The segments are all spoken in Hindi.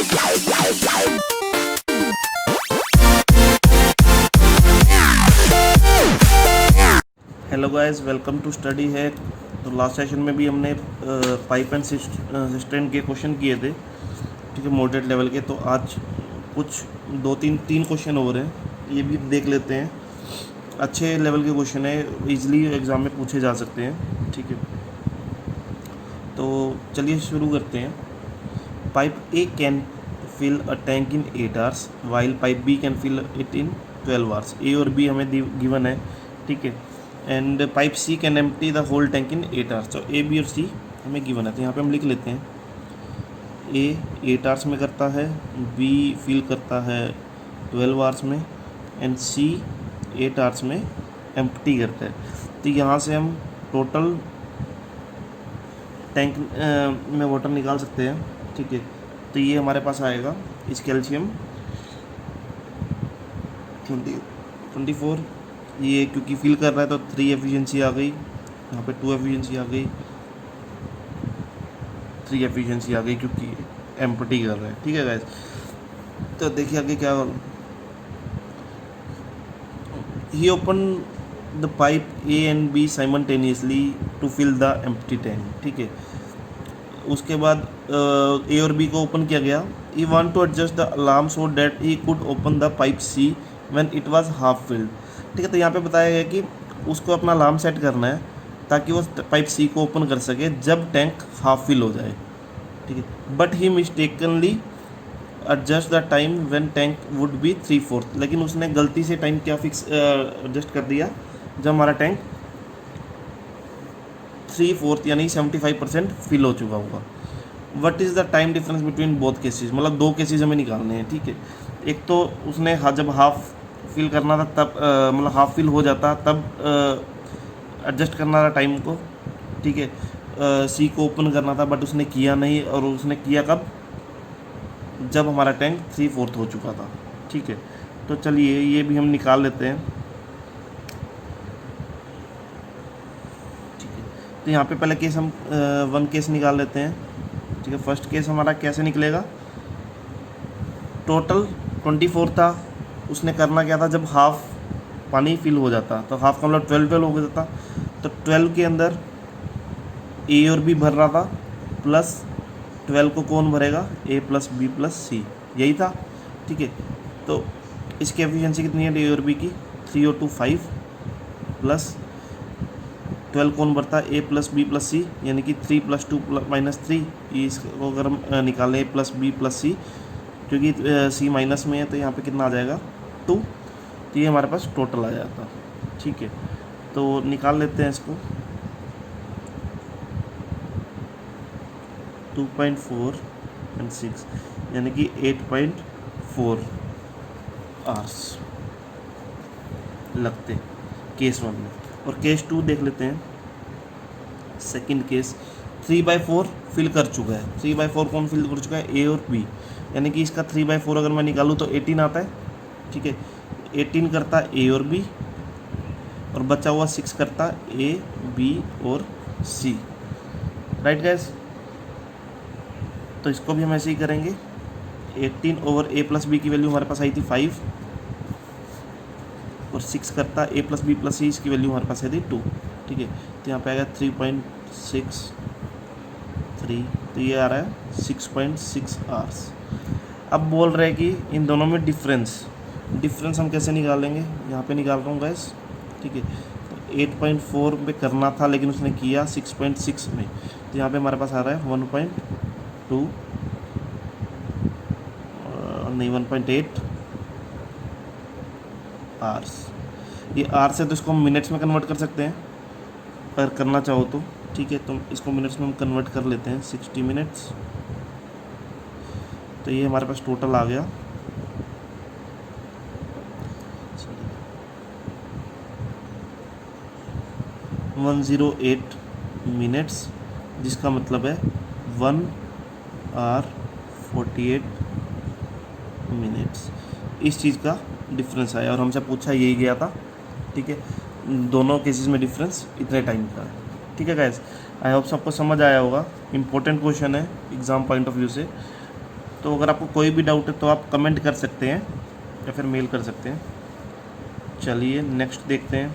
Hello guys, welcome to study है। तो लास्ट सेशन में भी हमने पाइप एंड सिस्टम के क्वेश्चन किए थे, ठीक है, मॉडरेट लेवल के। तो आज कुछ तीन क्वेश्चन और हैं, ये भी देख लेते हैं। अच्छे लेवल के क्वेश्चन है, इजीली एग्ज़ाम में पूछे जा सकते हैं, ठीक है। तो चलिए शुरू करते हैं। Pipe A can fill a tank in 8 hours while pipe B can fill it in 12 hours. A और बी हमें गिवन है, ठीक है। And pipe C can empty the whole tank in 8 hours. तो ए बी और सी हमें गिवन है, तो यहाँ पे हम लिख लेते हैं ए 8 आवर्स में करता है, बी फिल करता है 12 आवर्स में, एंड सी 8 आवर्स में एम्प्टी करता है। तो यहाँ से हम टोटल टैंक में वाटर निकाल सकते हैं, ठीक है। तो ये हमारे पास आएगा इस कैल्शियम 24, ये क्योंकि फिल कर रहा है तो 3 एफिशिएंसी आ गई, यहाँ पे 2 एफिशिएंसी आ गई, 3 एफिशिएंसी आ गई क्योंकि एम्प्टी कर रहा है, ठीक है गाइस। तो देखिए आगे क्या, he open the pipe A and B simultaneously to fill the empty tank, ठीक है। उसके बाद ए और बी को ओपन किया गया। He want to adjust the alarm so that he could open the pipe C when it was half filled, ठीक है। तो यहाँ पे बताया गया कि उसको अपना अलार्म सेट करना है ताकि वो पाइप सी को ओपन कर सके जब टैंक हाफ फिल हो जाए, ठीक है। But he mistakenly adjust the time when tank would be 3/4, लेकिन उसने गलती से टाइम क्या फिक्स एडजस्ट कर दिया जब हमारा टैंक 3/4 यानी 75% फिल हो चुका होगा। What is the time difference between both cases, मतलब 2 केसेस हमें निकालने हैं, ठीक है। एक तो उसने जब हाफ फिल करना था तब मतलब हाफ फिल हो जाता तब एडजस्ट करना था टाइम को, ठीक है। सी को ओपन करना था बट उसने किया नहीं, और उसने किया कब, जब हमारा टैंक 3/4 हो चुका था, ठीक है। तो चलिए ये भी हम निकाल लेते हैं, ठीक है। तो यहाँ पे पहले केस हम 1 केस निकाल लेते हैं, ठीक है। फर्स्ट केस हमारा कैसे निकलेगा, टोटल 24 था, उसने करना क्या था, जब हाफ पानी फिल हो जाता तो हाफ का मतलब 12 हो जाता, तो 12 के अंदर ए और बी भर रहा था, प्लस 12 को कौन भरेगा, ए प्लस बी प्लस सी, यही था, ठीक है। तो इसकी एफिशिएंसी कितनी है ए और बी की, 3 और 2 5, प्लस 12 कौन भरता है, ए प्लस बी प्लस सी, यानी कि 3 + 2 - 3। इसको अगर हम निकालें ए प्लस बी प्लस सी, क्योंकि सी माइनस में है तो यहाँ पे कितना आ जाएगा 2, तो ये हमारे पास टोटल आ जाता, ठीक है। तो निकाल लेते हैं इसको, 2.4 और 6 यानी कि 8.4 आवर्स लगते केस 1 में। और केस 2 देख लेते हैं, सेकंड केस 3/4 फिल कर चुका है। 3/4 कौन फिल कर चुका है, ए और बी, यानी कि इसका 3/4 अगर मैं निकालूँ तो 18 आता है, ठीक है। 18 करता ए और बी, और बचा हुआ 6 करता ए बी और सी, राइट गैस। तो इसको भी हम ऐसे ही करेंगे, 18 ओवर ए प्लस बी की वैल्यू हमारे पास आई थी 5, और 6 करता ए प्लस बी प्लस सी, इसकी वैल्यू हमारे पास आई थी 2, ठीक है। तो यहाँ पे आएगा 3.63, तो ये आ रहा है 6.6 आवर्स। अब बोल रहे हैं कि इन दोनों में डिफरेंस हम कैसे निकालेंगे, यहाँ पे निकाल रहा हूँ गैस, ठीक है। तो 8.4 पे करना था लेकिन उसने किया 6.6 में, तो यहाँ पे हमारे पास आ रहा है 1.2 नहीं 1.8 आवर्स। ये आवर्स है तो इसको हम मिनट्स में कन्वर्ट कर सकते हैं अगर करना चाहो तो, ठीक है। तो इसको मिनट्स में हम कन्वर्ट कर लेते हैं, 60 मिनट्स। तो ये हमारे पास टोटल आ गया 108 मिनट्स, जिसका मतलब है 1 आवर 48 मिनट्स। इस चीज़ का डिफरेंस आया और हमसे पूछा यही गया था, ठीक है। दोनों केसेस में डिफरेंस इतने टाइम का है, ठीक है गाइस। आई होप सबको समझ आया होगा, इम्पोर्टेंट क्वेश्चन है एग्ज़ाम पॉइंट ऑफ व्यू से। तो अगर आपको कोई भी डाउट है तो आप कमेंट कर सकते हैं या फिर मेल कर सकते हैं। चलिए नेक्स्ट देखते हैं।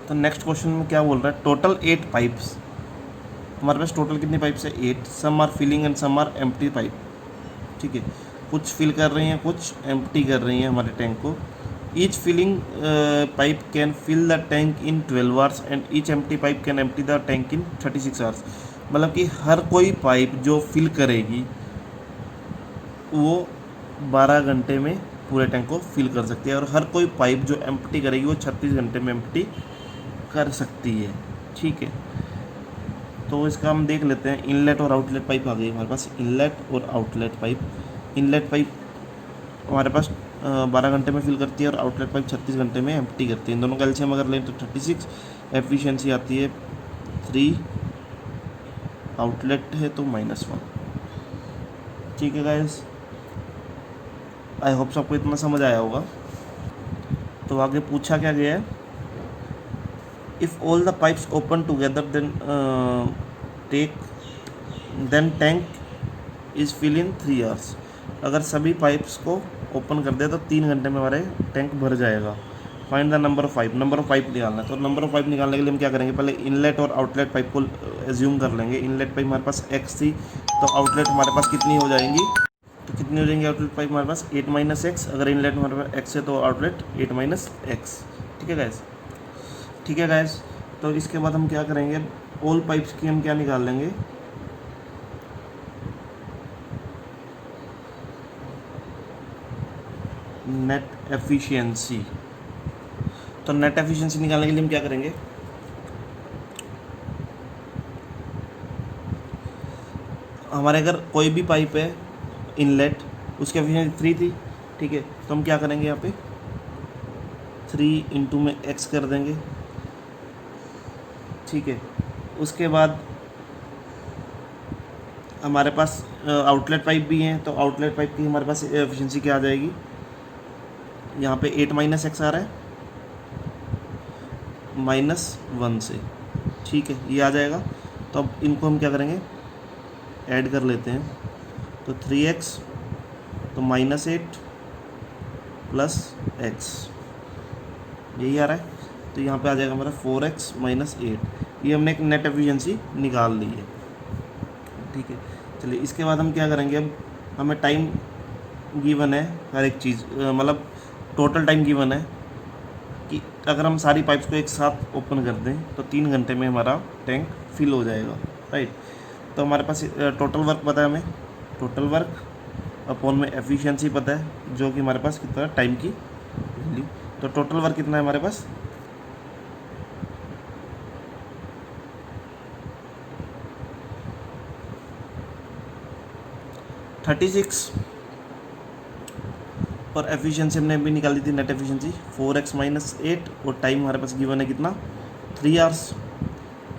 तो नेक्स्ट क्वेश्चन में क्या बोल रहा है, टोटल 8 पाइप्स। हमारे पास टोटल कितनी पाइप्स है, 8। Some are filling and some are empty pipe. ठीक है, कुछ फिल कर रही हैं, कुछ एम्प्टी कर रही हैं हमारे टैंक को। Each filling pipe can fill the tank in 12 hours and each empty pipe can empty the tank in 36 hours. मतलब कि हर कोई पाइप जो फिल करेगी वो 12 घंटे में पूरे टैंक को फिल कर सकती है, और हर कोई पाइप जो एम्प्टी करेगी वो 36 घंटे में एम्प्टी कर सकती है। ठीक है, तो इसका हम देख लेते हैं। इनलेट और आउटलेट पाइप आ गई हमारे पास, इनलेट और आउटलेट पाइप। इनलेट पाइप हमारे पास 12 घंटे में फिल करती है, और आउटलेट पाइप 36 घंटे में एम्प्टी करती है। इन दोनों का एलसीएम अगर लें तो 36, एफिशिएंसी आती है 3, आउटलेट है तो -1। ठीक है गाइस, आई होप सबको इतना समझ आया होगा। तो आगे पूछा क्या गया है, if all the pipes open together then tank is fill in 3 hours. अगर सभी पाइप्स को ओपन कर दिया तो 3 घंटे में हमारे टैंक भर जाएगा। Find the number of pipe. Number of pipe निकालना है, तो नंबर ऑफ पाइप निकालने के लिए हम क्या करेंगे, पहले इनलेट और आउटलेट पाइप को एज्यूम कर लेंगे। इनलेट पाइप हमारे पास x थी, तो आउटलेट हमारे पास कितनी हो जाएंगी, तो कितनी हो जाएंगी आउटलेट पाइप हमारे पास 8 - x। अगर इनलेट हमारे पास x है तो आउटलेट 8 - x। ठीक है गैस, ठीक है गैस। तो इसके बाद हम क्या करेंगे, ऑल पाइप्स की हम क्या निकाल लेंगे, नेट एफिशिएंसी। तो नेट एफिशिएंसी निकालने के लिए हम क्या करेंगे, हमारे अगर कोई भी पाइप है इनलेट, उसकी एफिशिएंसी 3 थी। ठीक है, तो हम क्या करेंगे, यहाँ पे 3 इंटू में x कर देंगे। ठीक है, उसके बाद हमारे पास आउटलेट पाइप भी हैं, तो आउटलेट पाइप की हमारे पास एफिशिएंसी क्या आ जाएगी, यहाँ पे 8 - x आ रहा है -1 से। ठीक है, ये आ जाएगा। तो अब इनको हम क्या करेंगे, ऐड कर लेते हैं। तो 3x तो -8 प्लस x, यही आ रहा है। तो यहाँ पे आ जाएगा हमारा 4x - 8। ये हमने एक नेट एफिशिएंसी निकाल ली है। ठीक है, चलिए इसके बाद हम क्या करेंगे, अब हमें टाइम गिवन है हर एक चीज़, मतलब टोटल टाइम गिवन है कि अगर हम सारी पाइप्स को एक साथ ओपन कर दें तो 3 घंटे में हमारा टैंक फिल हो जाएगा। राइट, तो हमारे पास टोटल वर्क पता है हमें, टोटल वर्क अपॉन में एफिशिएंसी पता है, जो कि हमारे पास कितना टाइम की वैल्यू। तो टोटल वर्क कितना है हमारे पास, $36, और एफिशिएंसी हमने भी निकाली थी नेट एफिशिएंसी 4x - 8, और टाइम हमारे पास गिवन है कितना, 3 आवर्स।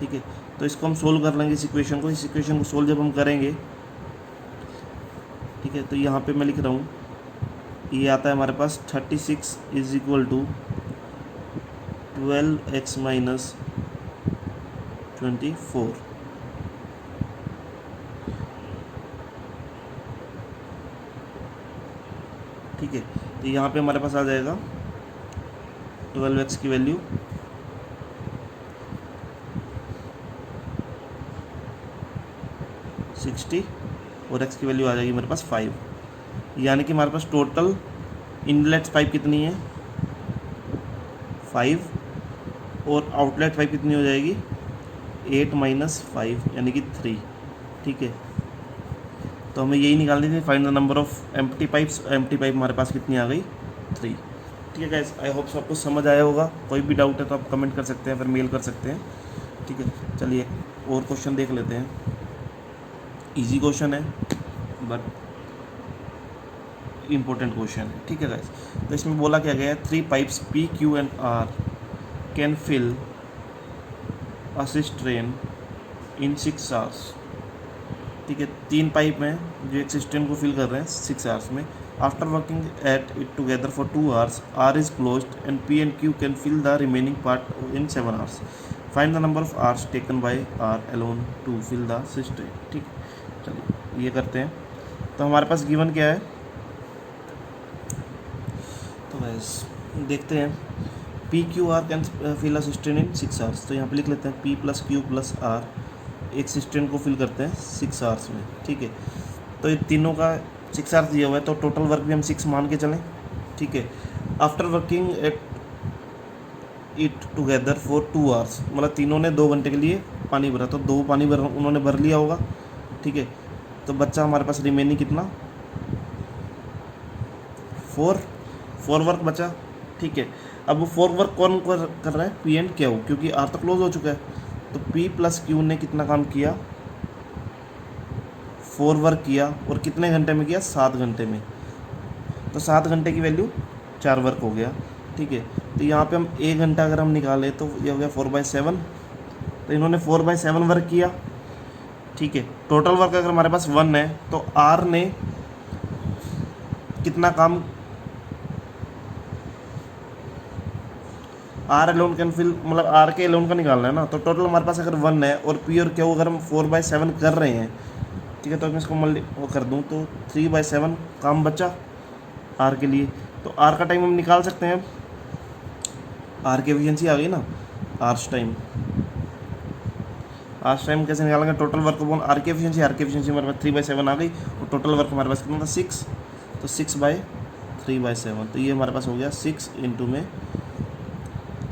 ठीक है, तो इसको हम सोल्व कर लेंगे इस इक्वेशन को। इस इक्वेशन को सोल्व जब हम करेंगे, ठीक है, तो यहाँ पे मैं लिख रहा हूँ, ये आता है हमारे पास 36 = 12x - 24। ठीक है, तो यहाँ पे हमारे पास आ जाएगा 12x की वैल्यू 60, और x की वैल्यू आ जाएगी मेरे पास 5। यानी कि हमारे पास टोटल इनलेट पाइप कितनी है, 5, और आउटलेट पाइप कितनी हो जाएगी, 8 - 5 यानी कि 3। ठीक है, तो हमें यही निकालनी थी, find the number of empty pipes. Empty pipe हमारे पास कितनी आ गई, 3। ठीक है गाइस, आई होप सबको समझ आया होगा। कोई भी डाउट है तो आप कमेंट कर सकते हैं, फिर मेल कर सकते हैं। ठीक है, चलिए और क्वेश्चन देख लेते हैं। इजी क्वेश्चन है बट इम्पोर्टेंट क्वेश्चन है। ठीक है गाइस, तो इसमें बोला क्या गया है, 3 pipes P, Q and R can fill a cistern in 6 hours. ठीक है, 3 पाइप हैं जो एक सिस्टर्न को फिल कर रहे हैं 6 आवर्स में। After working at it together for 2 hours are is closed and P and Q can fill the remaining part in 7 hours. Find the number of hours taken by R alone to fill the cistern. ठीक, चलिए ये करते हैं. तो हमारे पास गिवन क्या है, तो बस देखते हैं. P Q R can fill a cistern in 6 hours. तो यहाँ पे लिख लेते हैं P plus Q plus R एक सिस्टम को फिल करते हैं 6 hours में. ठीक है, तो ये तीनों का 6 hours दिया हुआ है, तो टोटल वर्क भी हम 6 मान के चलें. ठीक है, after working at it together for 2 hours, मतलब तीनों ने 2 घंटे के लिए पानी भरा, तो 2 पानी भर उन्होंने भर लिया होगा. ठीक है, तो बच्चा हमारे पास रिमेनिंग कितना 4 वर्क बचा. ठीक है, अब वो 4 वर्क कौन कर रहा है, पी एंड क्यू, क्योंकि आर तो क्लोज हो चुका है. तो पी प्लस क्यू ने कितना काम किया, 4 वर्क किया, और कितने घंटे में किया, 7 घंटे में. तो 7 घंटे की वैल्यू 4 वर्क हो गया. ठीक है, तो यहाँ पे हम 1 घंटा अगर हम निकालें तो ये हो गया 4/7. तो इन्होंने 4/7 वर्क किया. ठीक है, टोटल वर्क अगर हमारे पास 1 है तो आर ने कितना काम, आर एलोन कैन फिल, मतलब आर के एलोन का निकालना है ना. तो टोटल हमारे पास अगर 1 है और पी और क्यू अगर हम 4/7 कर रहे हैं, ठीक है, तो मैं इसको वो कर दूँ तो 3/7 काम बचा आर के लिए. तो आर का टाइम हम निकाल सकते हैं. आर की एफिशिएंसी आ गई ना, आर्स टाइम कैसे निकालेंगे, टोटल वर्क अपॉन आर की एफिशिएंसी हमारे पास 3/7 आ गई, और टोटल वर्क हमारे पास कितना था 6, तो 6/3/7. तो ये हमारे पास हो गया 6 इंटू में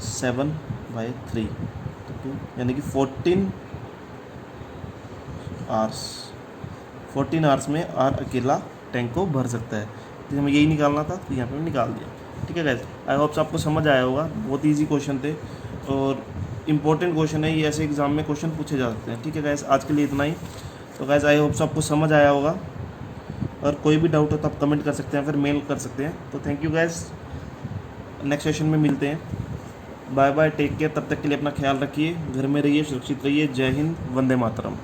7/3, तो 2, यानी कि 14 आवर्स में आर अकेला टैंक को भर सकता है. तो हमें यही निकालना था, तो यहाँ पे हमने निकाल दिया. ठीक है गाइस, आई होप आपको समझ आया होगा. बहुत ईजी क्वेश्चन थे और इम्पोर्टेंट क्वेश्चन है, ये ऐसे एग्जाम में क्वेश्चन पूछे जा सकते हैं. ठीक है गाइस, आज के लिए इतना ही. तो गाइस आई होप आपको समझ आया होगा, और कोई भी डाउट हो तो आप कमेंट कर सकते हैं, फिर मेल कर सकते हैं. तो thank you guys, next session में मिलते हैं. Bye bye, take care. तब तक के लिए अपना ख्याल रखिए, घर में रहिए, सुरक्षित रहिए. जय हिंद, वंदे मातरम.